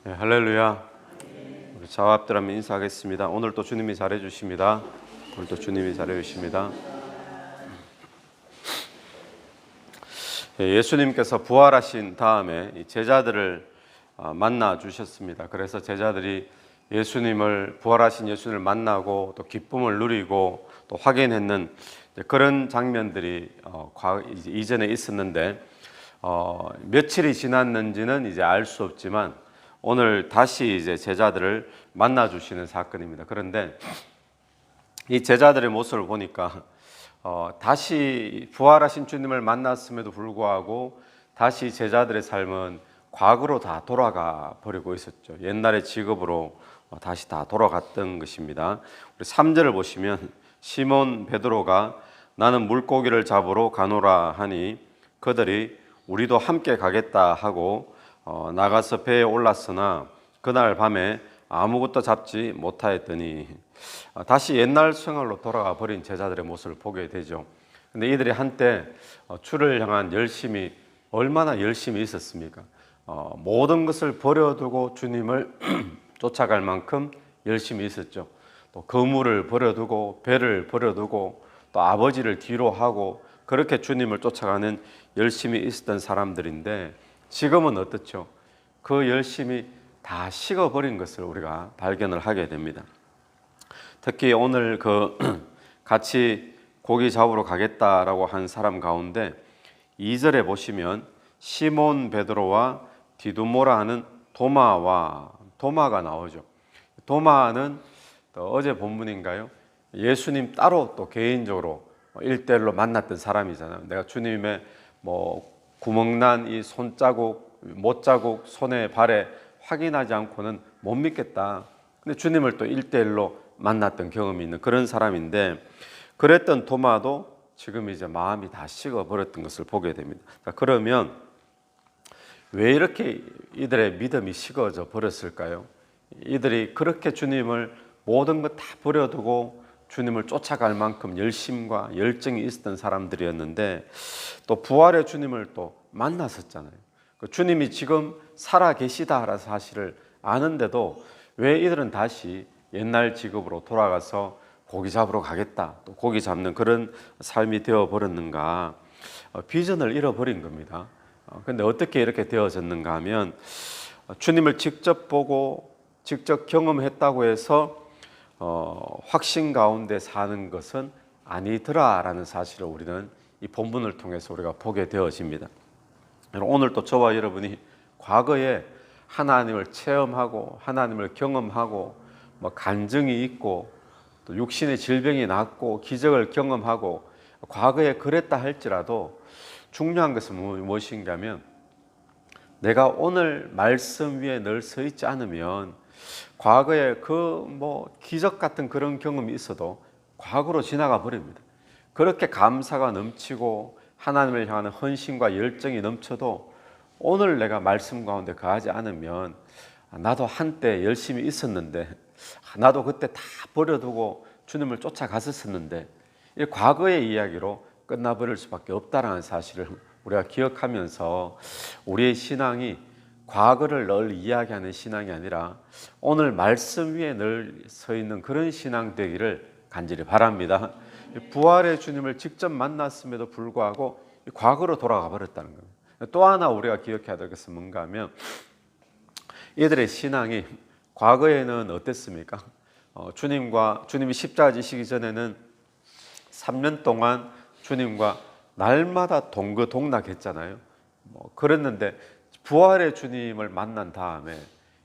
네, 할렐루야. 우리 좌합들 한번 인사하겠습니다. 오늘도 주님이 잘해 주십니다. 오늘도 주님이 잘해 주십니다. 예수님께서 부활하신 다음에 제자들을 만나 주셨습니다. 그래서 제자들이 부활하신 예수님을 만나고 또 기쁨을 누리고 또 확인했는 그런 장면들이 이전에 있었는데 며칠이 지났는지는 이제 알 수 없지만 오늘 다시 이제 제자들을 만나 주시는 사건입니다. 그런데 이 제자들의 모습을 보니까 다시 부활하신 주님을 만났음에도 불구하고 다시 제자들의 삶은 과거로 다 돌아가 버리고 있었죠. 옛날의 직업으로 다시 다 돌아갔던 것입니다. 우리 3절을 보시면 시몬 베드로가 나는 물고기를 잡으러 가노라 하니 그들이 우리도 함께 가겠다 하고 나가서 배에 올랐으나 그날 밤에 아무것도 잡지 못하였더니 다시 옛날 생활로 돌아가 버린 제자들의 모습을 보게 되죠. 근데 이들이 한때 주를 향한 열심이 얼마나 열심히 있었습니까? 모든 것을 버려두고 주님을 쫓아갈 만큼 열심히 있었죠. 또 거물을 버려두고 배를 버려두고 또 아버지를 뒤로 하고 그렇게 주님을 쫓아가는 열심히 있었던 사람들인데 지금은 어떻죠? 그 열심이 다 식어버린 것을 우리가 발견을 하게 됩니다. 특히 오늘 같이 고기 잡으러 가겠다라고 한 사람 가운데 2절에 보시면 시몬 베드로와 디두모라 하는 도마가 나오죠. 도마는 어제 본문인가요? 예수님 따로 또 개인적으로 1대1로 만났던 사람이잖아요. 내가 주님의 구멍난 이 손자국, 못자국 손에 발에 확인하지 않고는 못 믿겠다. 근데 주님을 또 1대1로 만났던 경험이 있는 그런 사람인데 그랬던 도마도 지금 이제 마음이 다 식어버렸던 것을 보게 됩니다. 그러면 왜 이렇게 이들의 믿음이 식어져 버렸을까요? 이들이 그렇게 주님을 모든 것 다 버려두고 주님을 쫓아갈 만큼 열심과 열정이 있었던 사람들이었는데 또 부활의 주님을 또 만났었잖아요. 주님이 지금 살아 계시다라는 사실을 아는데도 왜 이들은 다시 옛날 직업으로 돌아가서 고기 잡으러 가겠다, 또 고기 잡는 그런 삶이 되어 버렸는가? 비전을 잃어버린 겁니다. 근데 어떻게 이렇게 되어졌는가 하면 주님을 직접 보고 직접 경험했다고 해서 확신 가운데 사는 것은 아니더라라는 사실을 우리는 이 본문을 통해서 우리가 보게 되어집니다. 오늘 또 저와 여러분이 과거에 하나님을 체험하고 하나님을 경험하고 간증이 있고 또 육신의 질병이 낫고 기적을 경험하고 과거에 그랬다 할지라도 중요한 것은 무엇인가 하면 내가 오늘 말씀 위에 늘 서 있지 않으면 과거에 기적 같은 그런 경험이 있어도 과거로 지나가 버립니다. 그렇게 감사가 넘치고 하나님을 향하는 헌신과 열정이 넘쳐도 오늘 내가 말씀 가운데 거하지 않으면 나도 한때 열심히 있었는데 나도 그때 다 버려두고 주님을 쫓아갔었는데 이 과거의 이야기로 끝나버릴 수밖에 없다라는 사실을 우리가 기억하면서 우리의 신앙이 과거를 늘 이야기하는 신앙이 아니라 오늘 말씀 위에 늘 서 있는 그런 신앙 되기를 간절히 바랍니다. 부활의 주님을 직접 만났음에도 불구하고 과거로 돌아가 버렸다는 겁니다. 또 하나 우리가 기억해야 될 것은 뭔가 하면 이들의 신앙이 과거에는 어땠습니까? 주님이 십자가 지시기 전에는 3년 동안 주님과 날마다 동거동락했잖아요. 그랬는데 부활의 주님을 만난 다음에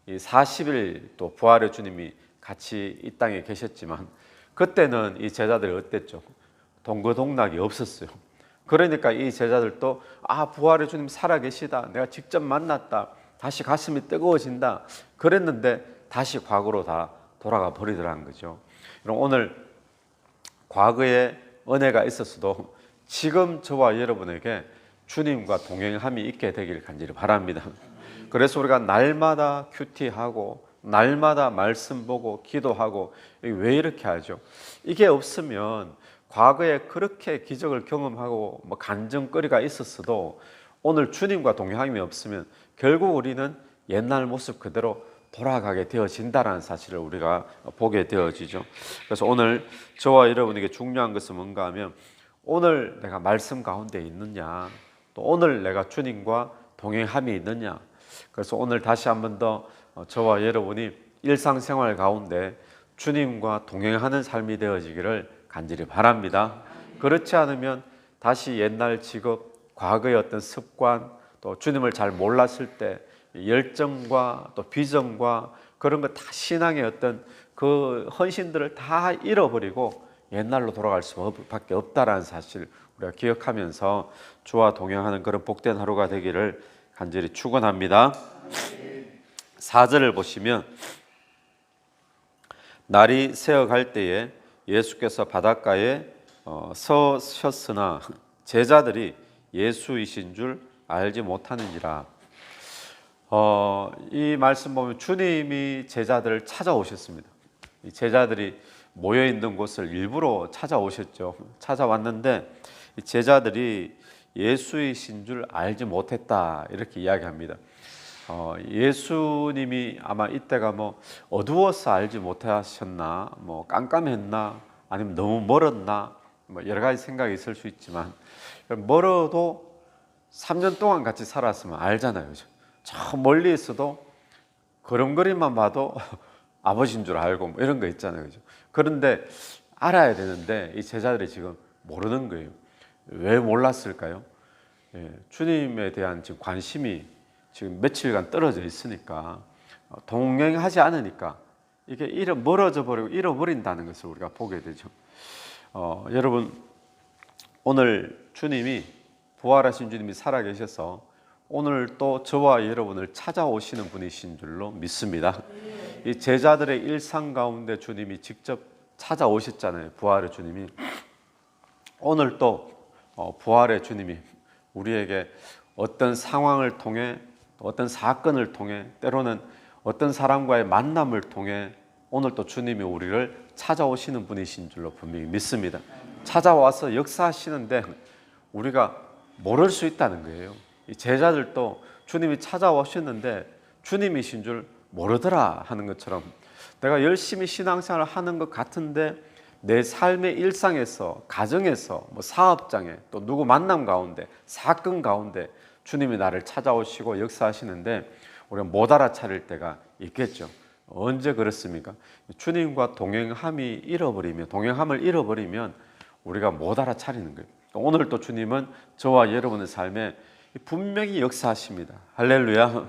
이 40일 또 부활의 주님이 같이 이 땅에 계셨지만 그때는 이 제자들이 어땠죠? 동거동락이 없었어요. 그러니까 이 제자들도 부활의 주님 살아계시다, 내가 직접 만났다, 다시 가슴이 뜨거워진다 그랬는데 다시 과거로 다 돌아가 버리더라는 거죠. 오늘 과거에 은혜가 있었어도 지금 저와 여러분에게 주님과 동행함이 있게 되기를 간절히 바랍니다. 그래서 우리가 날마다 큐티하고 날마다 말씀 보고 기도하고 왜 이렇게 하죠? 이게 없으면 과거에 그렇게 기적을 경험하고 간증거리가 있었어도 오늘 주님과 동행함이 없으면 결국 우리는 옛날 모습 그대로 돌아가게 되어진다는 사실을 우리가 보게 되어지죠. 그래서 오늘 저와 여러분에게 중요한 것은 뭔가 하면 오늘 내가 말씀 가운데 있느냐, 또 오늘 내가 주님과 동행함이 있느냐. 그래서 오늘 다시 한 번 더 저와 여러분이 일상생활 가운데 주님과 동행하는 삶이 되어지기를 간절히 바랍니다. 그렇지 않으면 다시 옛날 직업, 과거의 어떤 습관, 또 주님을 잘 몰랐을 때 열정과 또 비전과 그런 거 다 신앙의 어떤 그 헌신들을 다 잃어버리고 옛날로 돌아갈 수밖에 없다라는 사실 우리가 기억하면서 주와 동행하는 그런 복된 하루가 되기를 간절히 축원합니다. 4절을 보시면 날이 새어갈 때에 예수께서 바닷가에 서셨으나 제자들이 예수이신 줄 알지 못하는지라. 이 말씀 보면 주님이 제자들을 찾아오셨습니다. 이 제자들이 모여 있는 곳을 일부러 찾아오셨죠. 찾아왔는데 이 제자들이 예수이신 줄 알지 못했다 이렇게 이야기합니다. 예수님이 아마 이때가 뭐 어두워서 알지 못하셨나, 뭐 깜깜했나, 아니면 너무 멀었나, 뭐 여러 가지 생각이 있을 수 있지만 멀어도 3년 동안 같이 살았으면 알잖아요. 그죠? 저 멀리 있어도 걸음걸이만 봐도 아버지인 줄 알고 뭐 이런 거 있잖아요. 그죠? 그런데 알아야 되는데 이 제자들이 지금 모르는 거예요. 왜 몰랐을까요? 주님에 대한 지금 관심이 지금 며칠간 떨어져 있으니까 동행하지 않으니까 이게 멀어져 버리고 잃어버린다는 것을 우리가 보게 되죠. 여러분 오늘 주님이 부활하신 주님이 살아계셔서 오늘 또 저와 여러분을 찾아오시는 분이신 줄로 믿습니다. 이 제자들의 일상 가운데 주님이 직접 찾아오셨잖아요. 부활의 주님이. 오늘 또 부활의 주님이 우리에게 어떤 상황을 통해 어떤 사건을 통해 때로는 어떤 사람과의 만남을 통해 오늘 또 주님이 우리를 찾아오시는 분이신 줄로 분명히 믿습니다. 찾아와서 역사하시는데 우리가 모를 수 있다는 거예요. 이 제자들도 주님이 찾아오셨는데 주님이신 줄 모르더라 하는 것처럼 내가 열심히 신앙생활을 하는 것 같은데 내 삶의 일상에서, 가정에서, 뭐 사업장에, 또 누구 만남 가운데, 사건 가운데 주님이 나를 찾아오시고 역사하시는데 우리가 못 알아차릴 때가 있겠죠. 언제 그렇습니까? 주님과 동행함을 잃어버리면 우리가 못 알아차리는 거예요. 오늘 또 주님은 저와 여러분의 삶에 분명히 역사하십니다. 할렐루야.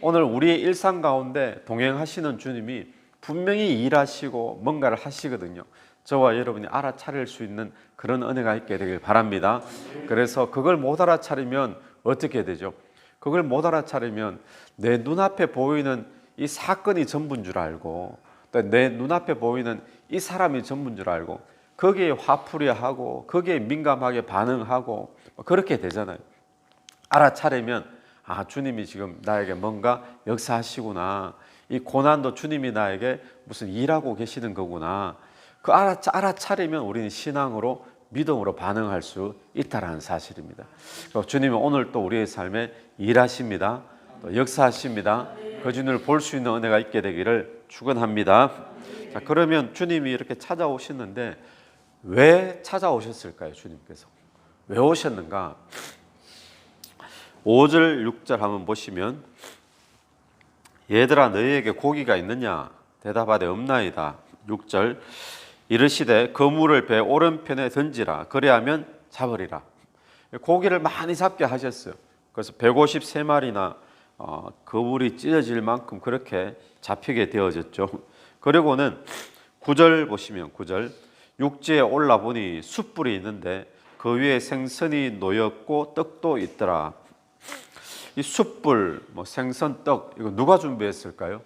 오늘 우리의 일상 가운데 동행하시는 주님이 분명히 일하시고 뭔가를 하시거든요. 저와 여러분이 알아차릴 수 있는 그런 은혜가 있게 되길 바랍니다. 그래서 그걸 못 알아차리면 어떻게 되죠? 그걸 못 알아차리면 내 눈앞에 보이는 이 사건이 전부인 줄 알고 또 내 눈앞에 보이는 이 사람이 전부인 줄 알고 거기에 화풀이하고 거기에 민감하게 반응하고 그렇게 되잖아요. 알아차리면 주님이 지금 나에게 뭔가 역사하시구나. 이 고난도 주님이 나에게 무슨 일하고 계시는 거구나. 그 알아차리면 우리는 신앙으로 믿음으로 반응할 수 있다는 사실입니다. 주님은 오늘 또 우리의 삶에 일하십니다. 또 역사하십니다. 그 주님을 볼 수 있는 은혜가 있게 되기를 축원합니다. 자, 그러면 주님이 이렇게 찾아오셨는데 왜 찾아오셨을까요? 주님께서 왜 오셨는가? 5절 6절 한번 보시면 얘들아 너희에게 고기가 있느냐? 대답하되 없나이다. 6절 이르시되 그물을 배 오른편에 던지라 그리하면 잡으리라. 고기를 많이 잡게 하셨어요. 그래서 153마리나 그물이 찢어질 만큼 그렇게 잡히게 되어졌죠. 그리고는 9절 보시면 9절 육지에 올라보니 숯불이 있는데 그 위에 생선이 놓였고 떡도 있더라. 이 숯불, 생선, 떡 이거 누가 준비했을까요?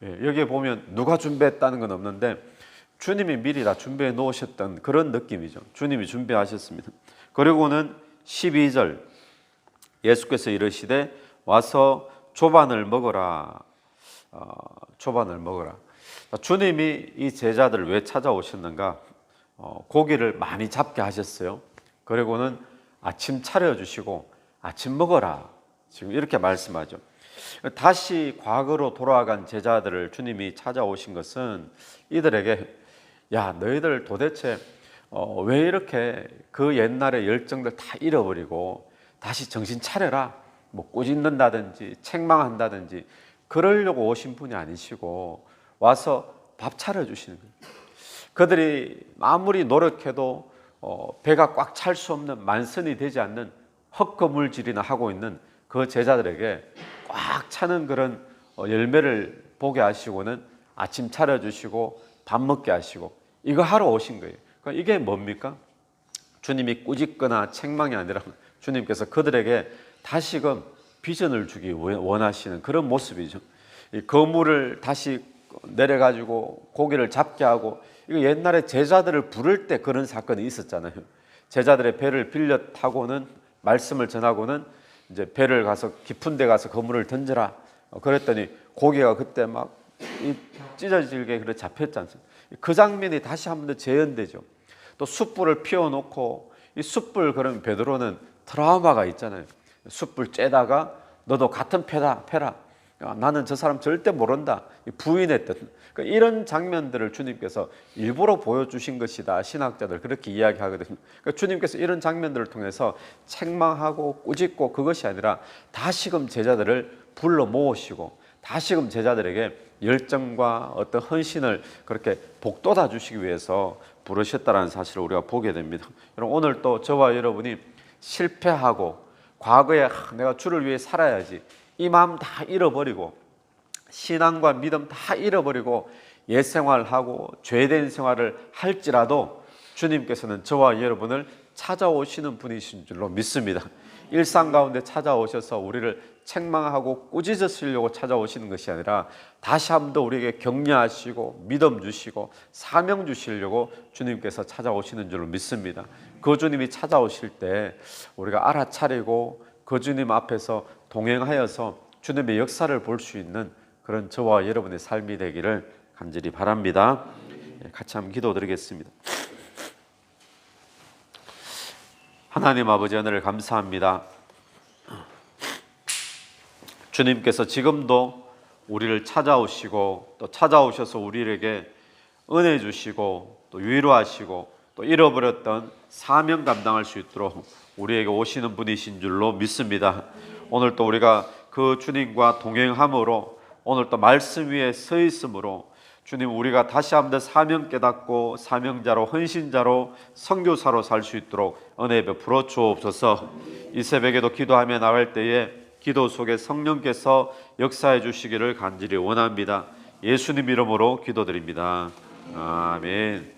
여기에 보면 누가 준비했다는 건 없는데 주님이 미리 다 준비해 놓으셨던 그런 느낌이죠. 주님이 준비하셨습니다. 그리고는 12절 예수께서 이르시되 와서 조반을 먹어라. 조반을 먹어라. 주님이 이 제자들을 왜 찾아오셨는가? 고기를 많이 잡게 하셨어요. 그리고는 아침 차려주시고 아침 먹어라. 지금 이렇게 말씀하죠. 다시 과거로 돌아간 제자들을 주님이 찾아오신 것은 이들에게 야, 너희들 도대체 왜 이렇게 그 옛날의 열정들 다 잃어버리고 다시 정신 차려라, 뭐 꾸짖는다든지 책망한다든지 그러려고 오신 분이 아니시고 와서 밥 차려주시는 거예요. 그들이 아무리 노력해도 배가 꽉 찰 수 없는, 만선이 되지 않는 헛거물질이나 하고 있는 그 제자들에게 꽉 차는 그런 열매를 보게 하시고는 아침 차려주시고 밥 먹게 하시고 이거 하러 오신 거예요. 그러니까 이게 뭡니까? 주님이 꾸짖거나 책망이 아니라 주님께서 그들에게 다시금 비전을 주기 원하시는 그런 모습이죠. 이 거물을 다시 내려가지고 고기를 잡게 하고, 이거 옛날에 제자들을 부를 때 그런 사건이 있었잖아요. 제자들의 배를 빌려 타고는 말씀을 전하고는 이제 배를 가서 깊은 데 가서 거물을 던져라. 그랬더니 고기가 그때 막 찢어질게 그래 잡혔지 않습니까? 그 장면이 다시 한 번 더 재현되죠. 또 숯불을 피워놓고 이 숯불, 그러면 베드로는 트라우마가 있잖아요. 숯불 쬐다가 너도 같은 패라. 나는 저 사람 절대 모른다. 부인했던 그러니까 이런 장면들을 주님께서 일부러 보여주신 것이다. 신학자들 그렇게 이야기하거든요. 그러니까 주님께서 이런 장면들을 통해서 책망하고 꾸짖고 그것이 아니라 다시금 제자들을 불러 모으시고 다시금 제자들에게 열정과 어떤 헌신을 그렇게 복돋아 주시기 위해서 부르셨다는 사실을 우리가 보게 됩니다. 여러분, 오늘 또 저와 여러분이 실패하고 과거에 내가 주를 위해 살아야지 이 마음 다 잃어버리고 신앙과 믿음 다 잃어버리고 옛 생활하고 죄된 생활을 할지라도 주님께서는 저와 여러분을 찾아오시는 분이신 줄로 믿습니다. 일상 가운데 찾아오셔서 우리를 책망하고 꾸짖으시려고 찾아오시는 것이 아니라 다시 한 번 더 우리에게 격려하시고 믿음 주시고 사명 주시려고 주님께서 찾아오시는 줄로 믿습니다. 그 주님이 찾아오실 때 우리가 알아차리고 그 주님 앞에서 동행하여서 주님의 역사를 볼 수 있는 그런 저와 여러분의 삶이 되기를 간절히 바랍니다. 같이 한번 기도드리겠습니다. 하나님 아버지, 하늘을 감사합니다. 주님께서 지금도 우리를 찾아오시고 또 찾아오셔서 우리에게 은혜 주시고 또 위로하시고 또 잃어버렸던 사명 감당할 수 있도록 우리에게 오시는 분이신 줄로 믿습니다. 오늘 또 우리가 그 주님과 동행함으로 오늘 또 말씀 위에 서 있으므로 주님, 우리가 다시 한번 사명 깨닫고 사명자로 헌신자로 선교사로 살 수 있도록 은혜 베풀어 주옵소서. 이 새벽에도 기도하며 나갈 때에 기도 속에 성령께서 역사해 주시기를 간절히 원합니다. 예수님 이름으로 기도드립니다. 아멘.